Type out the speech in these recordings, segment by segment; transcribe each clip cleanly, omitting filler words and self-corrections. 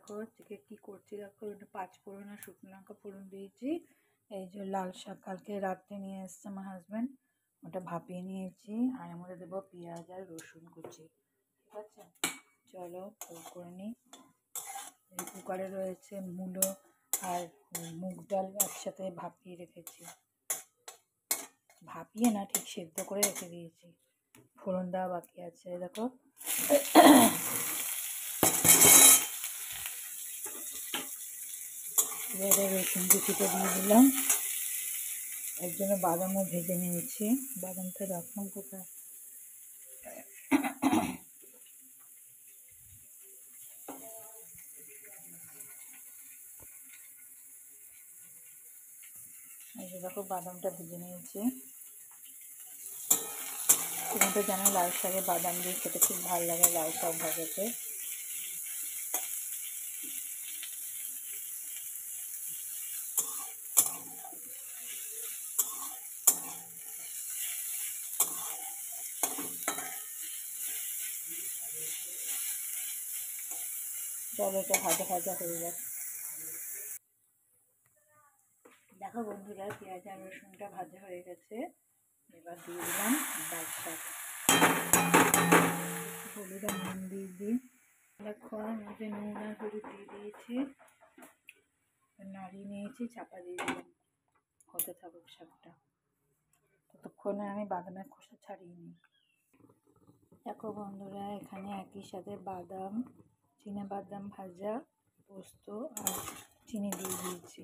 দেখো আজকে কি করছি, দেখো একটু 5 ফোড়ন আর শুকনো লঙ্কা ফোড়ন দিয়েছি। এই যে লাল শাক কালকে রাত্রে নিয়ে এসছে আমার হাজব্যান্ড, ওটা ভাপিয়ে নিয়েছি। আর এর মধ্যে দেবো পেঁয়াজ আর রসুন কুচি। ঠিক আছে, চলো করে নিই। এই কুকারে রয়েছে মূলো আর মুগ ডাল একসাথে ভাপিয়ে রেখেছি, ভাপিয়ে না ঠিক সেদ্ধ করে রেখে দিয়েছি। ফোড়ন দেওয়া বাকি আছে, দেখো এবারে রসুন কুচিটা দিয়ে দিলাম। এর জন্য বাদামও ভেজে নিয়েছি, বাদামটা রাখলাম কোথায়। এই যে দেখো বাদামটা ভেজে নিয়েছি। তুমি তো জানো লাল শাকে বাদাম দিয়ে খেতে খুব ভালো লাগে, লাল শাক ভাজাতে। চলো এটা ভাজা ভাজা হয়ে যাক। দেখো বন্ধুরা, পেঁয়াজ আর রসুনটা ভাজা হয়ে গেছে। এবার দিয়ে দিলাম লাল শাক, হলুদ আর নুন দিয়ে দিই। দেখো মধ্যে নুন আর হলুদ দিয়ে দিয়েছি, নাড়িয়ে নিয়েছি, চাপা দিয়ে দিলাম। হতে থাকুক শাকটা, ততক্ষণে আমি বাদামের খোসা ছাড়িয়ে নিই। দেখো বন্ধুরা, এখানে একই সাথে বাদাম, বাদাম ভাজা, পোস্ত আর চিনি দিয়ে দিয়েছি।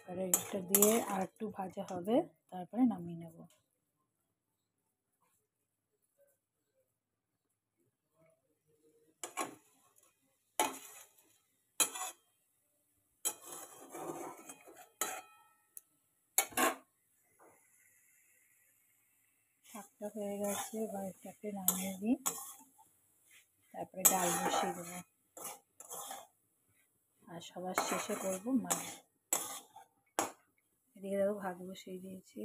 আর এটা দিয়ে আর একটু ভাজা হবে, তারপরে নামিয়ে নেব। শাকটা হয়ে গেছে, এবার এটাকে নামিয়ে দিই। তারপরে ডাল বসিয়ে দেবো, আর সবার শেষে করবো মাছ। এদিকে দেখো ভাত বসিয়ে দিয়েছি।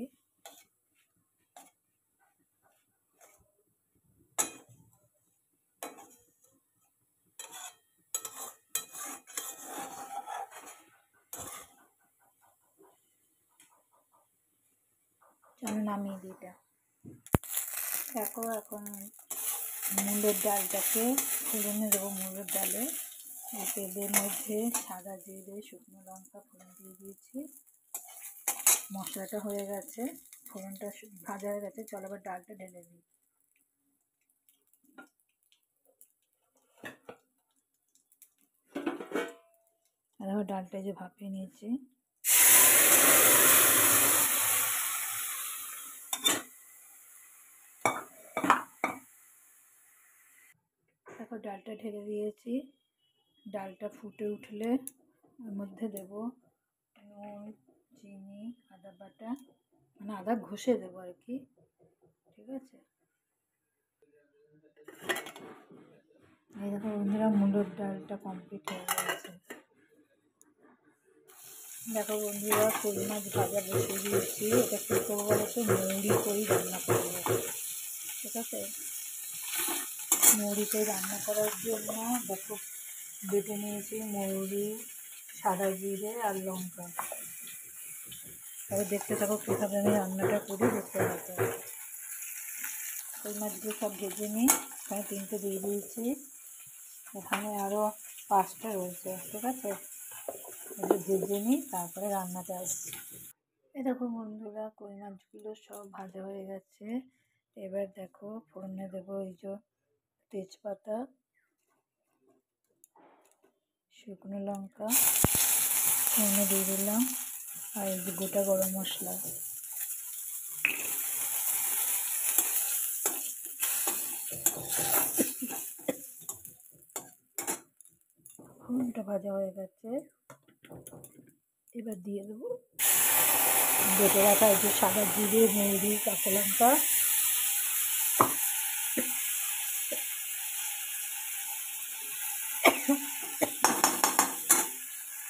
চলো নামিয়ে দিই এটা। দেখো এখন মুগের ডালটাকে ফোড়নে দেবো। মুগের ডালে এই তেলের মধ্যে সাদা জিরে, শুকনো লঙ্কা ফোড়ন দিয়ে দিয়েছি। মশলাটা হয়ে গেছে, ফোড়নটা ভাজা হয়ে গেছে। চলো আবার ডালটা ঢেলে দিই। দেখো ডালটা যে ভাপিয়ে নিয়েছি। দেখো ডালটা ঢেলে দিয়েছি। ডালটা ফুটে উঠলে ওর মধ্যে দেবো নুন, চিনি, আদা বাটা, মানে আদা ঘষে দেবো আর কি। ঠিক আছে, এই দেখো বন্ধুরা, মুলোর ডালটা কমপ্লিট হয়ে গেছে। দেখো বন্ধুরা, কই মাছ ভাজা বসিয়ে দিয়েছি। এটা কী করবো বলতো, মৌরি করেই রান্না করবো। ঠিক আছে, মৌরি করে রান্না করার জন্য দেখো বেটে নিয়েছি মৌরি, সাদা জিরে আর লঙ্কা। তবে দেখতে থাকো কীভাবে আমি রান্নাটা করি, দেখতে থাকো। কই মাছগুলো সব ভেজে নিই, এখানে 3টে দিয়ে দিয়েছি, এখানে আরও 5টা রয়েছে। ঠিক আছে, এগুলো ভেজে নিই, তারপরে রান্নাটা আসছি। এই দেখো বন্ধুরা, কই মাছগুলো সব ভাজা হয়ে গেছে। এবার দেখো ফোড়নে দেবো এই যে তেজপাতা, শুকনো লঙ্কা ফোড়নে দিয়ে দিলাম, আর এই যে গোটা গরম মশলা। ফোড়নটা ভাজা হয়ে গেছে, এবার দিয়ে দেবো বেটে রাখা এই যে সাদা জিরে, মৌরি, কাঁচা লঙ্কা।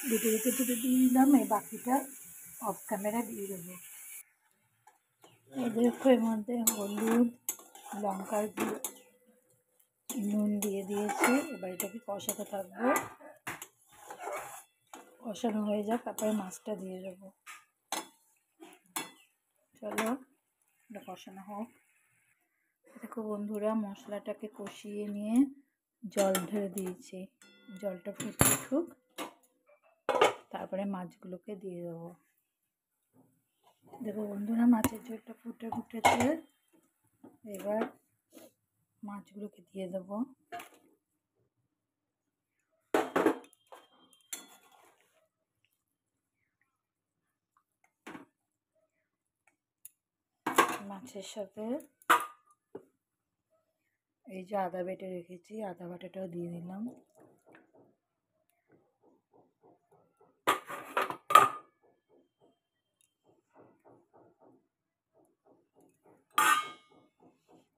বেটে রেখে দিয়ে দিলাম, এই বাকিটা অফ ক্যামেরা দিয়ে দেবো। এই দেখো এর মধ্যে হলুদ, লঙ্কার গুঁড়ো, নুন দিয়ে দিয়েছি। এবার এটাকে কষাতে থাকবো, কষানো হয়ে যাক, তারপরে মাছটা দিয়ে দেবো। চলো এটা কষানো হোক। দেখো বন্ধুরা, মশলাটাকে কষিয়ে নিয়ে জল ঢেলে দিয়েছি, জলটা ফুটে উঠুক, তারপরে মাছগুলোকে দিয়ে দেবো। দেখো বন্ধুরা, মাছের ঝোলটা ফুটে ফুটেছে, এবার মাছগুলোকে দিয়ে দেবো। মাছের সাথে এই যে আদা বেটে রেখেছি, আদা বাটাটাও দিয়ে দিলাম।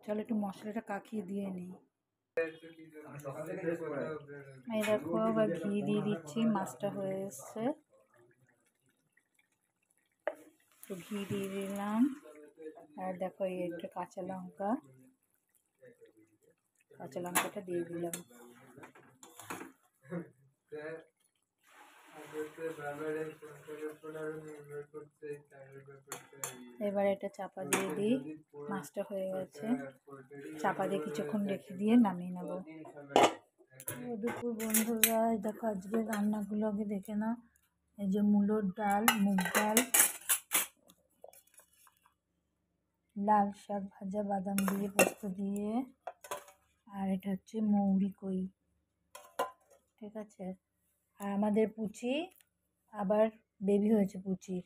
চলো একটু মশলাটা কাকিয়ে দিয়ে নিই। এই দেখো, আবার ঘি দিয়ে দিচ্ছি, মাছটা হয়ে এসছে, একটু ঘি দিয়ে দিলাম। আর দেখো এই একটা কাঁচা লঙ্কাটা দিয়ে দিলাম। এবার এটা চাপা দিয়ে দিই, মাছটা হয়ে গেছে, চাপা দিয়ে কিছুক্ষণ রেখে দিয়ে নামিয়ে নেব। দুপুর বন্ধুরা, দেখো আজকে রান্নাগুলো আগে দেখে না। এই যে মূলোর ডাল, মুগ ডাল, লাল শাক ভাজা বাদাম দিয়ে, পোস্ত দিয়ে, আর এটা হচ্ছে মৌরি কই, ঠিক আছে। আর আমাদের পুচি আবার বেবি হয়েছে পুচির,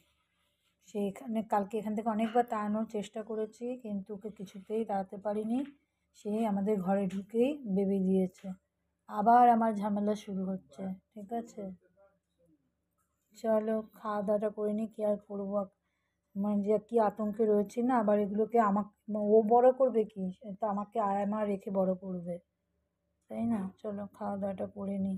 সেখানে কালকে এখান থেকে অনেকবার তাড়ানোর চেষ্টা করেছি, কিন্তু ওকে কিছুতেই তাড়াতে পারিনি। সে আমাদের ঘরে ঢুকেই বেবি দিয়েছে। আবার আমার ঝামেলা শুরু হচ্ছে, ঠিক আছে। চলো খাওয়া দাওয়াটা করে নিই, কী আর করবো, মানে যে কী আতঙ্কে রয়েছি না। আবার এগুলোকে আমাকে ও বড় করবে কি, তো আমাকে আমার রেখে বড় করবে, তাই না। চলো খাওয়া দাওয়াটা করে নিই।